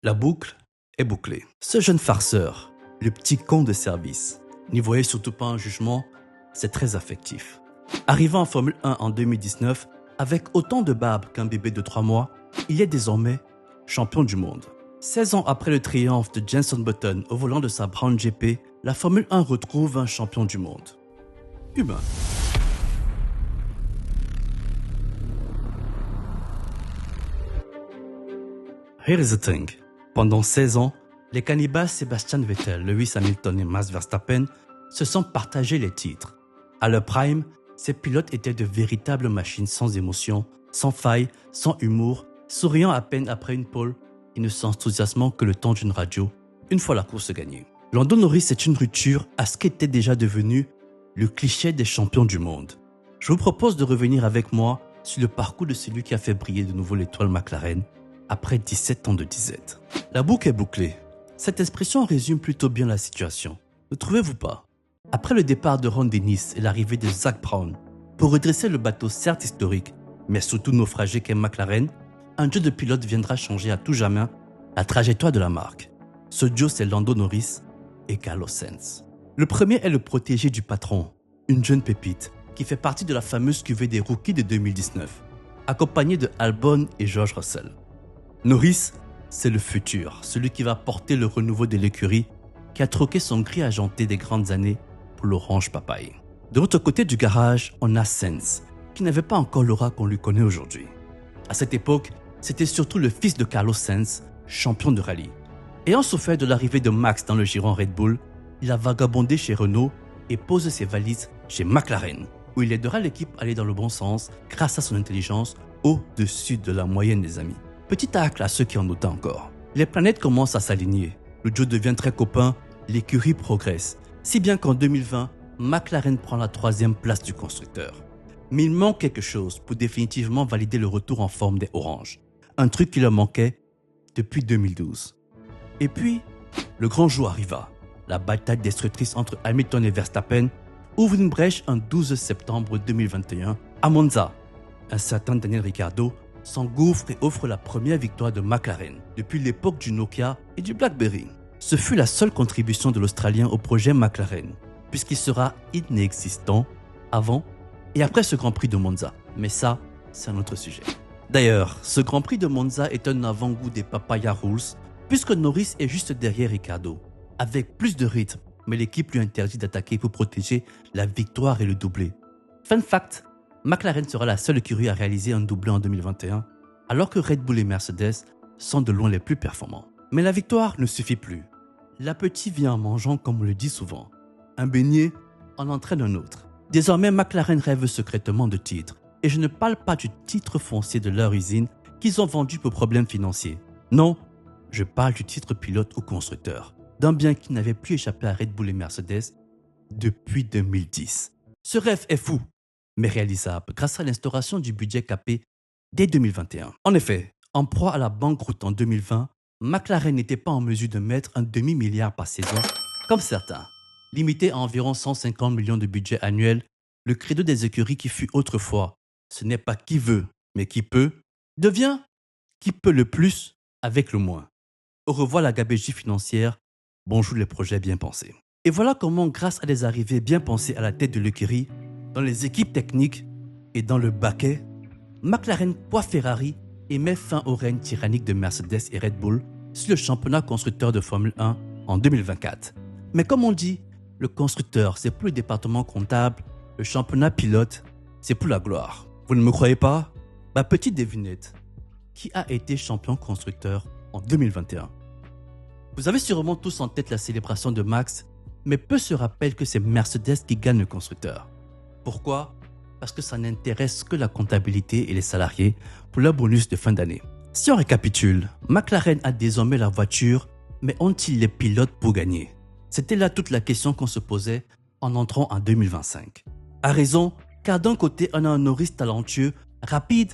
La boucle est bouclée. Ce jeune farceur, le petit con de service, n'y voyez surtout pas un jugement, c'est très affectif. Arrivant en Formule 1 en 2019, avec autant de barbe qu'un bébé de 3 mois, il est désormais champion du monde. 16 ans après le triomphe de Jenson Button au volant de sa Brown GP, la Formule 1 retrouve un champion du monde. Humain. Here is the thing. Pendant 16 ans, les cannibales Sebastian Vettel, Lewis Hamilton et Max Verstappen se sont partagés les titres. À leur prime, ces pilotes étaient de véritables machines sans émotion, sans faille, sans humour, souriant à peine après une pole et ne s'enthousiasmant que le temps d'une radio, une fois la course gagnée. Lando Norris est une rupture à ce qu'était déjà devenu le cliché des champions du monde. Je vous propose de revenir avec moi sur le parcours de celui qui a fait briller de nouveau l'étoile McLaren après 17 ans de disette. La boucle est bouclée. Cette expression résume plutôt bien la situation. Ne trouvez-vous pas? Après le départ de Ron Dennis et l'arrivée de Zak Brown, pour redresser le bateau certes historique, mais surtout naufragé qu'est McLaren, un duo de pilotes viendra changer à tout jamais la trajectoire de la marque. Ce duo, c'est Lando Norris et Carlos Sainz. Le premier est le protégé du patron, une jeune pépite qui fait partie de la fameuse cuvée des rookies de 2019, accompagné de Albon et George Russell. Norris, c'est le futur, celui qui va porter le renouveau de l'écurie qui a troqué son gris argenté des grandes années pour l'orange papaye. De l'autre côté du garage, on a Sainz, qui n'avait pas encore l'aura qu'on lui connaît aujourd'hui. À cette époque, c'était surtout le fils de Carlos Sainz, champion de rallye. Ayant souffert de l'arrivée de Max dans le giron Red Bull, il a vagabondé chez Renault et pose ses valises chez McLaren, où il aidera l'équipe à aller dans le bon sens grâce à son intelligence au-dessus de la moyenne des amis. Petit tacle à ceux qui en doutent encore. Les planètes commencent à s'aligner. Le duo devient très copain, l'écurie progresse. Si bien qu'en 2020, McLaren prend la 3e place du constructeur. Mais il manque quelque chose pour définitivement valider le retour en forme des Oranges. Un truc qui leur manquait depuis 2012. Et puis, le grand jour arriva. La bataille destructrice entre Hamilton et Verstappen ouvre une brèche un 12 septembre 2021 à Monza. Un certain Daniel Ricciardo s'engouffre et offre la première victoire de McLaren depuis l'époque du Nokia et du BlackBerry. Ce fut la seule contribution de l'Australien au projet McLaren, puisqu'il sera inexistant avant et après ce Grand Prix de Monza. Mais ça, c'est un autre sujet. D'ailleurs, ce Grand Prix de Monza est un avant-goût des Papaya Rules, puisque Norris est juste derrière Ricciardo, avec plus de rythme, mais l'équipe lui interdit d'attaquer pour protéger la victoire et le doublé. Fun fact, McLaren sera la seule écurie à réaliser un doublé en 2021, alors que Red Bull et Mercedes sont de loin les plus performants. Mais la victoire ne suffit plus. L'appétit vient en mangeant, comme on le dit souvent. Un beignet en entraîne un autre. Désormais, McLaren rêve secrètement de titres. Et je ne parle pas du titre foncier de leur usine qu'ils ont vendu pour problèmes financiers. Non, je parle du titre pilote ou constructeur, d'un bien qui n'avait plus échappé à Red Bull et Mercedes depuis 2010. Ce rêve est fou, mais réalisable grâce à l'instauration du budget capé dès 2021. En effet, en proie à la banqueroute en 2020, McLaren n'était pas en mesure de mettre un demi-milliard par saison, comme certains. Limité à environ 150 millions de budget annuel, le credo des écuries qui fut autrefois « ce n'est pas qui veut, mais qui peut » devient « qui peut le plus avec le moins ». Au revoir la gabegie financière, bonjour les projets bien pensés. Et voilà comment, grâce à des arrivées bien pensées à la tête de l'écurie, dans les équipes techniques et dans le baquet, McLaren poids Ferrari et met fin au règne tyrannique de Mercedes et Red Bull sur le championnat constructeur de Formule 1 en 2024. Mais comme on dit, le constructeur, c'est plus le département comptable, le championnat pilote, c'est plus la gloire. Vous ne me croyez pas? Petite devinette, qui a été champion constructeur en 2021? Vous avez sûrement tous en tête la célébration de Max, mais peu se rappellent que c'est Mercedes qui gagne le constructeur. Pourquoi? Parce que ça n'intéresse que la comptabilité et les salariés pour leur bonus de fin d'année. Si on récapitule, McLaren a désormais la voiture, mais ont-ils les pilotes pour gagner? C'était là toute la question qu'on se posait en entrant en 2025. À raison, car d'un côté, on a un Norris talentueux, rapide,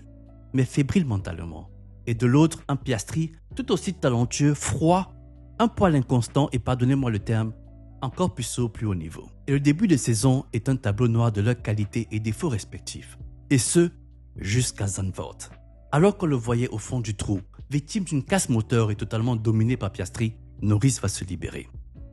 mais fébrile mentalement. Et de l'autre, un Piastri tout aussi talentueux, froid, un poil inconstant et pardonnez-moi le terme, encore plus haut, plus haut niveau. Et le début de saison est un tableau noir de leurs qualités et défauts respectifs. Et ce, jusqu'à Zandvoort. Alors qu'on le voyait au fond du trou, victime d'une casse moteur et totalement dominé par Piastri, Norris va se libérer.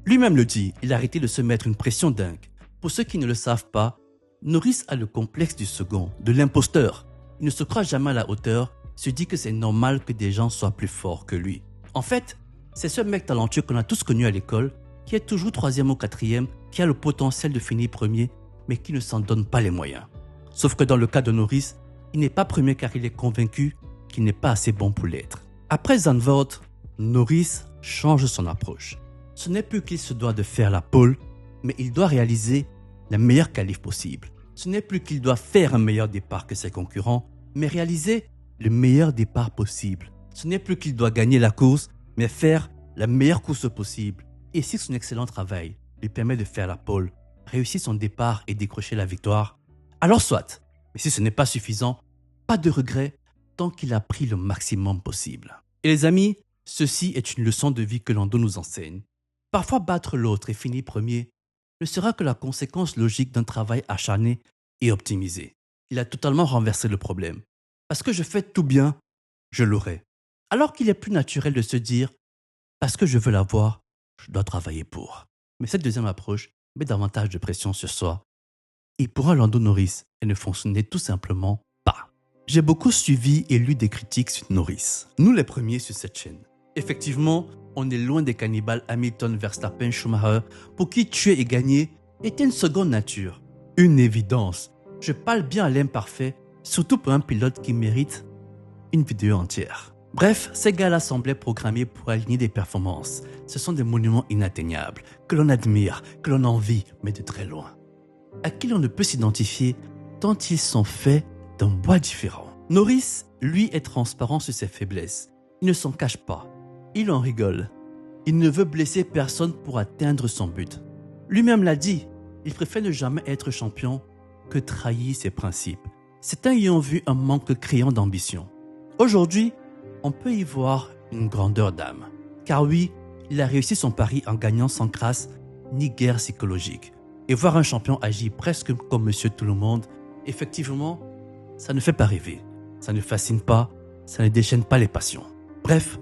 Lui-même le dit, il a arrêté de se mettre une pression dingue. Pour ceux qui ne le savent pas, Norris a le complexe du second, de l'imposteur. Il ne se croit jamais à la hauteur, se dit que c'est normal que des gens soient plus forts que lui. En fait, c'est ce mec talentueux qu'on a tous connu à l'école, qui est toujours 3e ou 4e, qui a le potentiel de finir premier, mais qui ne s'en donne pas les moyens. Sauf que dans le cas de Norris, il n'est pas premier car il est convaincu qu'il n'est pas assez bon pour l'être. Après Zandvoort, Norris change son approche. Ce n'est plus qu'il se doit de faire la pole, mais il doit réaliser la meilleure qualif possible. Ce n'est plus qu'il doit faire un meilleur départ que ses concurrents, mais réaliser le meilleur départ possible. Ce n'est plus qu'il doit gagner la course, mais faire la meilleure course possible. Et si son excellent travail lui permet de faire la pole, réussir son départ et décrocher la victoire, alors soit. Mais si ce n'est pas suffisant, pas de regret tant qu'il a pris le maximum possible. Et les amis, ceci est une leçon de vie que Lando nous enseigne. Parfois battre l'autre et finir premier ne sera que la conséquence logique d'un travail acharné et optimisé. Il a totalement renversé le problème. Parce que je fais tout bien, je l'aurai. Alors qu'il est plus naturel de se dire, parce que je veux l'avoir, je dois travailler pour. Mais cette deuxième approche met davantage de pression sur soi. Et pour un Lando Norris, elle ne fonctionnait tout simplement pas. J'ai beaucoup suivi et lu des critiques sur Norris. Nous les premiers sur cette chaîne. Effectivement, on est loin des cannibales Hamilton, Verstappen, Schumacher, pour qui tuer et gagner était une seconde nature. Une évidence. Je parle bien à l'imparfait, surtout pour un pilote qui mérite une vidéo entière. Bref, ces gars-là semblaient programmés pour aligner des performances. Ce sont des monuments inatteignables, que l'on admire, que l'on envie, mais de très loin. À qui l'on ne peut s'identifier tant ils sont faits d'un bois différent. Norris, lui, est transparent sur ses faiblesses. Il ne s'en cache pas. Il en rigole. Il ne veut blesser personne pour atteindre son but. Lui-même l'a dit, il préfère ne jamais être champion que trahir ses principes. Certains y ont vu un manque criant d'ambition. Aujourd'hui, on peut y voir une grandeur d'âme. Car oui, il a réussi son pari en gagnant sans crasse ni guerre psychologique. Et voir un champion agir presque comme monsieur tout le monde, effectivement, ça ne fait pas rêver. Ça ne fascine pas, ça ne déchaîne pas les passions. Bref,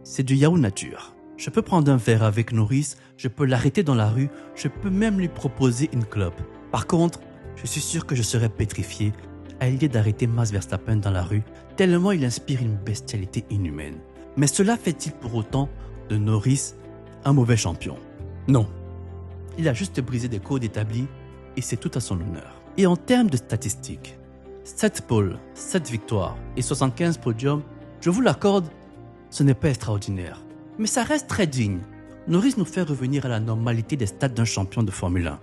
c'est du Yahoo nature. Je peux prendre un verre avec Norris, je peux l'arrêter dans la rue, je peux même lui proposer une clope. Par contre, je suis sûr que je serais pétrifié à l'idée d'arrêter Max Verstappen dans la rue, tellement il inspire une bestialité inhumaine. Mais cela fait-il pour autant de Norris un mauvais champion? Non. Il a juste brisé des codes établis et c'est tout à son honneur. Et en termes de statistiques, 7 poles, 7 victoires et 75 podiums, je vous l'accorde, ce n'est pas extraordinaire. Mais ça reste très digne. Norris nous fait revenir à la normalité des stats d'un champion de Formule 1.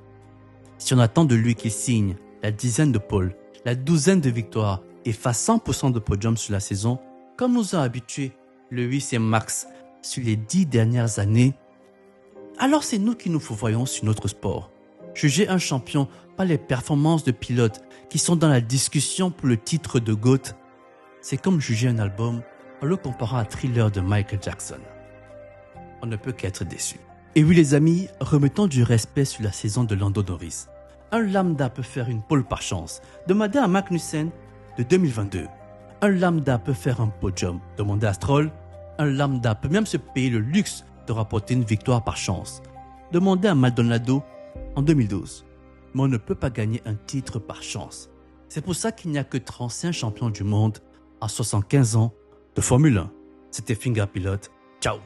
Si on attend de lui qu'il signe la dizaine de poles, la douzaine de victoires et fasse 100% de podiums sur la saison, comme nous a habitué le 8e Max sur les 10 dernières années, alors c'est nous qui nous fourvoyons sur notre sport. Juger un champion par les performances de pilotes qui sont dans la discussion pour le titre de GOAT, c'est comme juger un album en le comparant à Thriller de Michael Jackson. On ne peut qu'être déçu. Et oui les amis, remettons du respect sur la saison de Lando Norris. Un lambda peut faire une pole par chance. Demandez à Magnussen de 2022. Un lambda peut faire un podium. Demandez à Stroll. Un lambda peut même se payer le luxe de rapporter une victoire par chance. Demandez à Maldonado en 2012. Mais on ne peut pas gagner un titre par chance. C'est pour ça qu'il n'y a que 35 champions du monde à 75 ans de Formule 1. C'était Finger Pilote. Ciao.